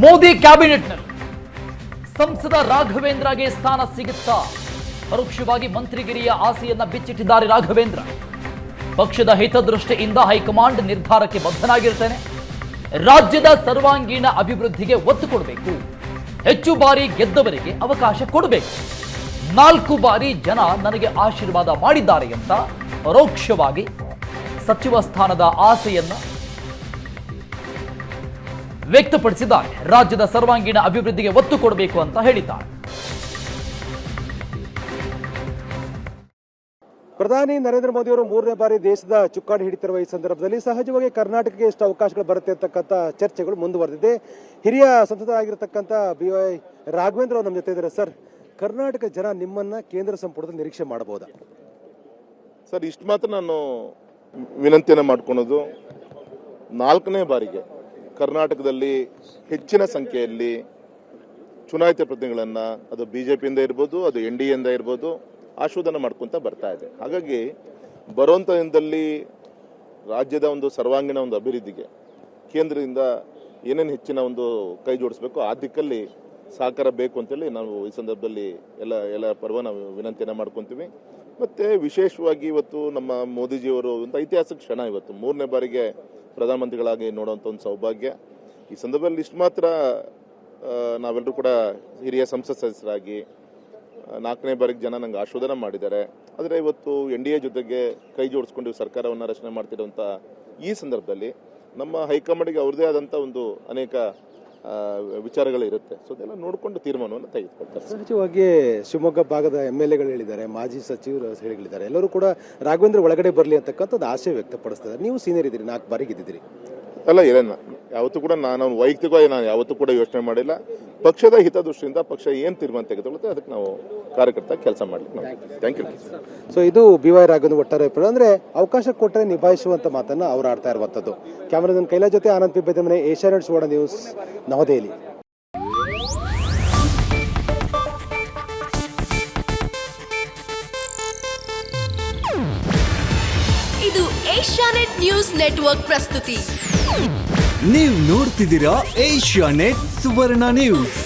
ಮೋದಿ ಕ್ಯಾಬಿನೆಟ್ನಲ್ಲಿ ಸಂಸದ ರಾಘವೇಂದ್ರಗೆ ಸ್ಥಾನ ಸಿಗುತ್ತಾ? ಪರೋಕ್ಷವಾಗಿ ಮಂತ್ರಿಗಿರಿಯ ಆಸೆಯನ್ನ ಬಿಚ್ಚಿಟ್ಟಿದ್ದಾರೆ ರಾಘವೇಂದ್ರ. ಪಕ್ಷದ ಹಿತದೃಷ್ಟಿಯಿಂದ ಹೈಕಮಾಂಡ್ ನಿರ್ಧಾರಕ್ಕೆ ಬದ್ಧನಾಗಿರ್ತೇನೆ. ರಾಜ್ಯದ ಸರ್ವಾಂಗೀಣ ಅಭಿವೃದ್ಧಿಗೆ ಒತ್ತು ಕೊಡಬೇಕು. ಹೆಚ್ಚು ಬಾರಿ ಗೆದ್ದವರಿಗೆ ಅವಕಾಶ ಕೊಡಬೇಕು. 4 ಬಾರಿ ಜನ ನನಗೆ ಆಶೀರ್ವಾದ ಮಾಡಿದ್ದಾರೆ ಅಂತ ಪರೋಕ್ಷವಾಗಿ ಸಚಿವ ಸ್ಥಾನದ ಆಸೆಯನ್ನ ವ್ಯಕ್ತಪಡಿಸಿದ್ದಾರೆ. ರಾಜ್ಯದ ಸರ್ವಾಂಗೀಣ ಅಭಿವೃದ್ಧಿಗೆ ಒತ್ತು ಕೊಡಬೇಕು ಅಂತ ಹೇಳಿದ್ದಾರೆ. ಪ್ರಧಾನಿ ನರೇಂದ್ರ ಮೋದಿ ಅವರು 3ನೇ ಬಾರಿ ದೇಶದ ಚುಕ್ಕಾಣಿ ಹಿಡಿತಿರುವ ಈ ಸಂದರ್ಭದಲ್ಲಿ ಸಹಜವಾಗಿ ಕರ್ನಾಟಕಕ್ಕೆ ಎಷ್ಟು ಅವಕಾಶಗಳು ಬರುತ್ತೆ ಅಂತಕ್ಕಂಥ ಚರ್ಚೆಗಳು ಮುಂದುವರೆದಿದೆ. ಹಿರಿಯ ಸಂಸದರಾಗಿರತಕ್ಕಂಥ BY ರಾಘವೇಂದ್ರ ಅವರು ನಮ್ಮ ಜೊತೆ ಇದ್ದಾರೆ. ಸರ್, ಕರ್ನಾಟಕ ಜನ ನಿಮ್ಮನ್ನ ಕೇಂದ್ರ ಸಂಪುಟದಲ್ಲಿ ನಿರೀಕ್ಷೆ ಮಾಡಬಹುದಾ? ಸರ್, ಇಷ್ಟು ಮಾತ್ರ ನಾನು ವಿನಂತಿಯನ್ನು ಮಾಡ್ಕೊಳೋದು, 4ನೇ ಬಾರಿಗೆ ಕರ್ನಾಟಕದಲ್ಲಿ ಹೆಚ್ಚಿನ ಸಂಖ್ಯೆಯಲ್ಲಿ ಚುನಾಯಿತ ಪ್ರತಿನಿಧಿಗಳನ್ನು, ಅದು BJPಯಿಂದ ಇರ್ಬೋದು, ಅದು NDAಯಿಂದ ಇರ್ಬೋದು, ಆಶೋಧನ ಮಾಡ್ಕೊತ ಬರ್ತಾ ಇದೆ. ಹಾಗಾಗಿ ಬರುವಂಥ ದಿನದಲ್ಲಿ ರಾಜ್ಯದ ಒಂದು ಸರ್ವಾಂಗೀಣ ಒಂದು ಅಭಿವೃದ್ಧಿಗೆ ಕೇಂದ್ರದಿಂದ ಏನೇನು ಹೆಚ್ಚಿನ ಒಂದು ಕೈ ಜೋಡಿಸಬೇಕು ಆ ದಿಕ್ಕಲ್ಲಿ ಸಹಕಾರ ಬೇಕು ಅಂತೇಳಿ ನಾವು ಈ ಸಂದರ್ಭದಲ್ಲಿ ಎಲ್ಲ ಪರ್ವ ನಾವು ವಿನಂತಿಯನ್ನು ಮಾಡ್ಕೊತೀವಿ. ಮತ್ತು ವಿಶೇಷವಾಗಿ ಇವತ್ತು ನಮ್ಮ ಮೋದಿಜಿಯವರು ಒಂದು ಐತಿಹಾಸಿಕ ಕ್ಷಣ, ಇವತ್ತು 3ನೇ ಬಾರಿಗೆ ಪ್ರಧಾನಮಂತ್ರಿಗಳಾಗಿ ನೋಡುವಂಥ ಒಂದು ಸೌಭಾಗ್ಯ. ಈ ಸಂದರ್ಭದಲ್ಲಿ ಇಷ್ಟು ಮಾತ್ರ ನಾವೆಲ್ಲರೂ ಕೂಡ ಹಿರಿಯ ಸಂಸತ್ ಸದಸ್ಯರಾಗಿ 4ನೇ ಬಾರಿಗೆ ಜನ ನಂಗೆ ಆಶೋಧನ ಮಾಡಿದ್ದಾರೆ. ಆದರೆ ಇವತ್ತು NDA ಜೊತೆಗೆ ಕೈ ಜೋಡಿಸ್ಕೊಂಡು ಸರ್ಕಾರವನ್ನು ರಚನೆ ಮಾಡ್ತಿರುವಂಥ ಈ ಸಂದರ್ಭದಲ್ಲಿ ನಮ್ಮ ಹೈಕಮಾಂಡ್ಗೆ ಅವ್ರದ್ದೇ ಆದಂಥ ಒಂದು ಅನೇಕ ವಿಚಾರಗಳಿರುತ್ತೆ. ಸೊ ಅದೆಲ್ಲ ನೋಡಿಕೊಂಡು ತೀರ್ಮಾನವನ್ನು ತೆಗೆದುಕೊಳ್ತಾರೆ. ಸಹಜವಾಗಿ ಶಿವಮೊಗ್ಗ ಭಾಗದ MLAಗಳು ಹೇಳಿದ್ದಾರೆ, ಮಾಜಿ ಸಚಿವರು ಹೇಳಿದ್ದಾರೆ, ಎಲ್ಲರೂ ಕೂಡ ರಾಘವೇಂದ್ರ ಒಳಗಡೆ ಬರಲಿ ಅಂತಕ್ಕಂಥದ್ದು ಆಸೆ ವ್ಯಕ್ತಪಡಿಸ್ತಾರೆ. ನೀವು ಸೀನಿಯರ್ ಇದ್ದೀರಿ, 4 ಬಾರಿ ಗೆದ್ದಿದ್ದೀರಿ. ಅಲ್ಲ, ಇಲ್ಲ, ಯಾವತ್ತೂ ಕೂಡ ನಾನು ವೈಯಕ್ತಿಕವಾಗಿ ನಾನು ಯಾವತ್ತೂ ಕೂಡ ಯೋಚನೆ ಮಾಡಿಲ್ಲ. ಪಕ್ಷದ ಹಿತದೃಷ್ಟಿಯಿಂದ ಪಕ್ಷ ಏನು ತೀರ್ಮಾನ ತೆಗೆದುಕೊಳ್ಳುತ್ತೆ ಅದಕ್ಕೆ ನಾವು ಕಾರ್ಯಕರ್ತ ಕೆಲಸ ಮಾಡಲಿಕ್ಕೆ. Thank you. ಸೊ ಇದು BY ರಾಘವೇಂದ್ರ ಒಟ್ಟಾರೆ ಅಂದ್ರೆ ಅವಕಾಶ ಕೊಟ್ಟರೆ ನಿಭಾಯಿಸುವಂತ ಮಾತನ್ನ ಅವ್ರು ಆಡ್ತಾ ಇರುವಂತದ್ದು. ಕ್ಯಾಮರಾಮನ್ ಕೈಲಾ ಜೊತೆ ಆನಂದ್ ಪಿಬ್ಬೆದಮನೆ, ಏಷ್ಯಾನೆಟ್ ಸುವರ್ಣ ನ್ಯೂಸ್, ನವದೆಹಲಿ. ಇದು ಏಷ್ಯಾನೆಟ್ ನ್ಯೂಸ್ ನೆಟ್ವರ್ಕ್ ಪ್ರಸ್ತುತಿ. ನೀವು ನೋಡ್ತಿದ್ದೀರಾ ಏಷ್ಯಾನೆಟ್ ಸುವರ್ಣ ನ್ಯೂಸ್.